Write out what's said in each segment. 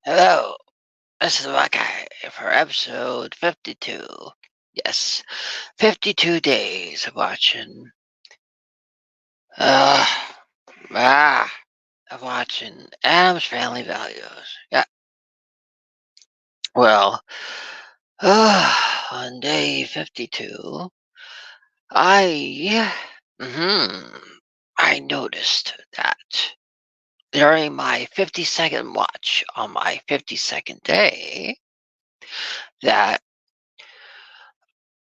Hello, this is my guy for episode 52. Yes, 52 days of watching, uh, ah, of watching Adam's Family Values. Yeah, well, on day 52, I, I noticed that during my 50-second watch on my 52nd day, that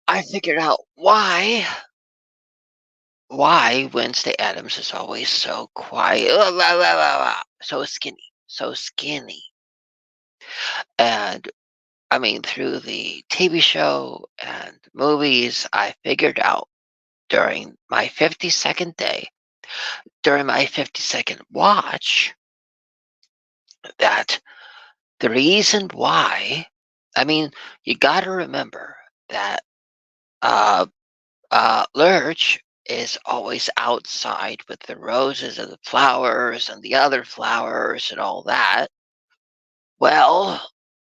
I figured out why Wednesday Adams is always so quiet, so skinny. And I mean, through the TV show and movies, I figured out during my 52nd day, during my 52nd watch, that the reason why, I mean, you got to remember that uh, Lurch is always outside with the roses and the flowers and the other flowers and all that. Well,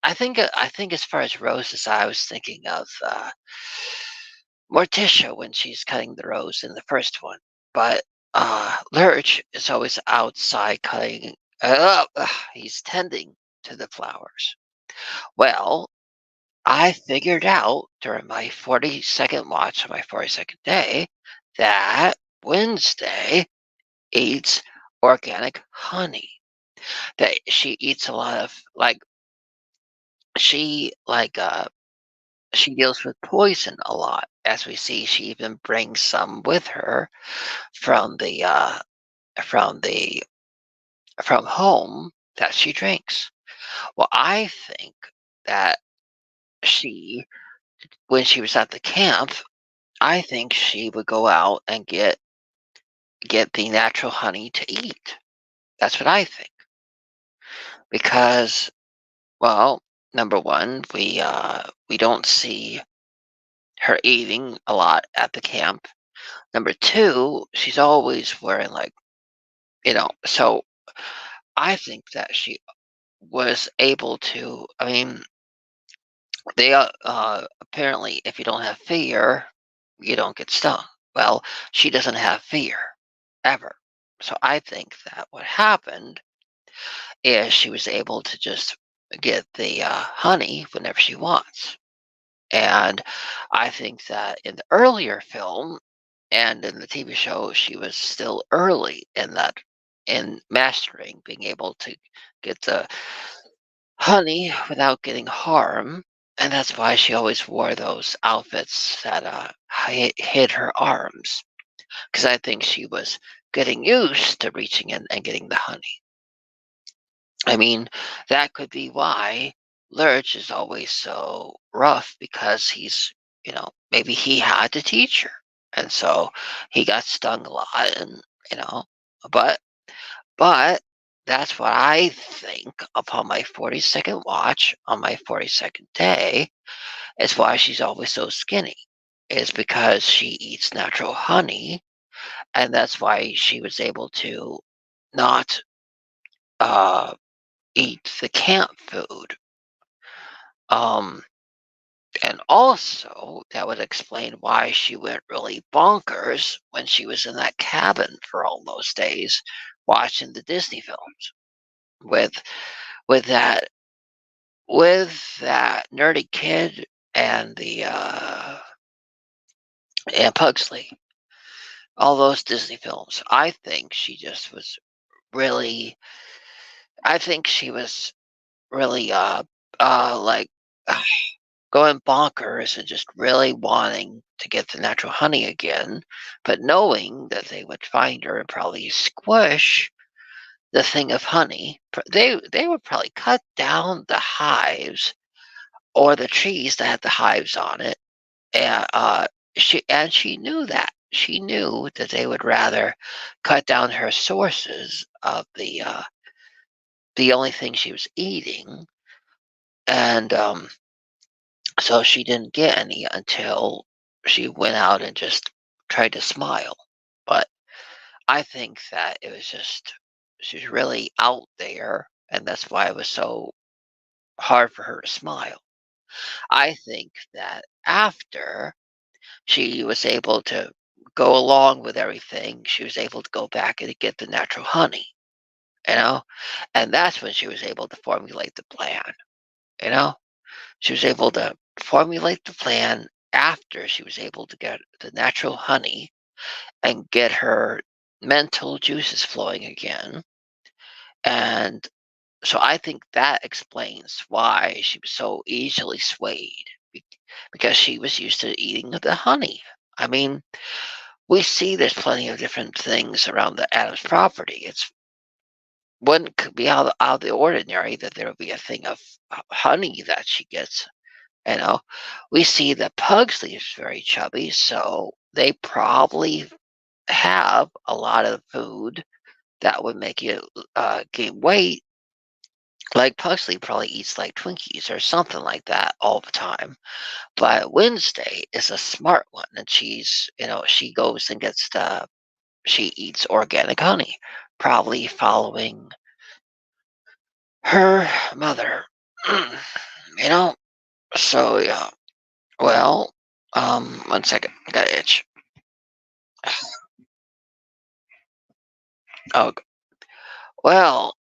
I think as far as roses, I was thinking of Morticia when she's cutting the rose in the first one. But Lurch is always outside cutting. He's tending to the flowers. Well, I figured out during my 40-second watch on my 42nd day that Wednesday eats organic honey. That she eats a lot of she like she deals with poison a lot. As we see, she even brings some with her from from the from home that she drinks. Well, I think that she when she was at the camp, I think she would go out and get the natural honey to eat. That's what I think. Because, well, number one, we don't see her eating a lot at the camp. Number two, she's always wearing so I think that she was able to. I mean, they apparently, if you don't have fear, you don't get stung. Well, she doesn't have fear ever. So I think that what happened is she was able to just get the honey whenever she wants. And I think that in the earlier film and in the TV show, she was still early in mastering being able to get the honey without getting harm. And that's why she always wore those outfits that hid her arms. Because I think she was getting used to reaching in and getting the honey. I mean, that could be why Lurch is always so rough because maybe he had to teach her. And so he got stung a lot you know, but but that's what I think upon my 42nd watch on my 42nd day is why she's always so skinny. Is because she eats natural honey, and that's why she was able to not uh, eat the camp food. Um, and also, that would explain why she went really bonkers when she was in that cabin for all those days watching the Disney films with with that with that nerdy kid and the and Pugsley. All those Disney films. I think she just was really I think she was really like going bonkers and just really wanting to get the natural honey again, but knowing that they would find her and probably squish the thing of honey. They would probably cut down the hives or the trees that had the hives on it, and she knew that. She knew that they would rather cut down her sources of the only thing she was eating, and so she didn't get any until she went out and just tried to smile. But I think that it was just she was really out there, and that's why it was so. hard for her to smile. I think that after she was able to go along with everything, she was able to go back and get the natural honey, you know? And that's when she was able to formulate the plan, you know? She was able to formulate the plan after she was able to get the natural honey and get her mental juices flowing again. And so I think that explains why she was so easily swayed be- because she was used to eating the honey. I mean, we see there's plenty of different things around the Adams property. It's wouldn't be out of the ordinary that there would be a thing of honey that she gets. You know, we see that Pugsley is very chubby, so they probably have a lot of food that would make you gain weight. Like Pugsley probably eats like Twinkies or something like that all the time. But Wednesday is a smart one, and she goes and she eats organic honey, probably following her mother. you know, so yeah. Well, 1 second, got an itch. Oh, well,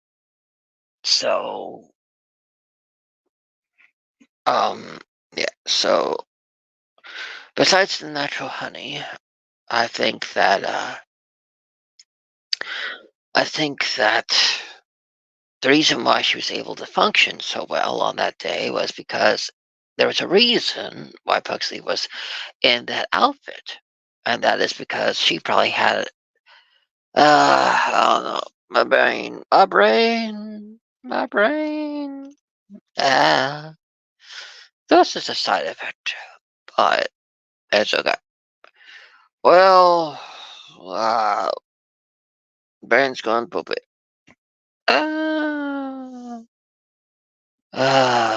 so um, yeah. So besides the natural honey, I think that I think that the reason why she was able to function so well on that day was because there was a reason why Pugsley was in that outfit, and that is because she probably had I don't know, my brain. Ah, this is a side effect, but it's okay. Well, uh, brain's going poopy. Ah, ah.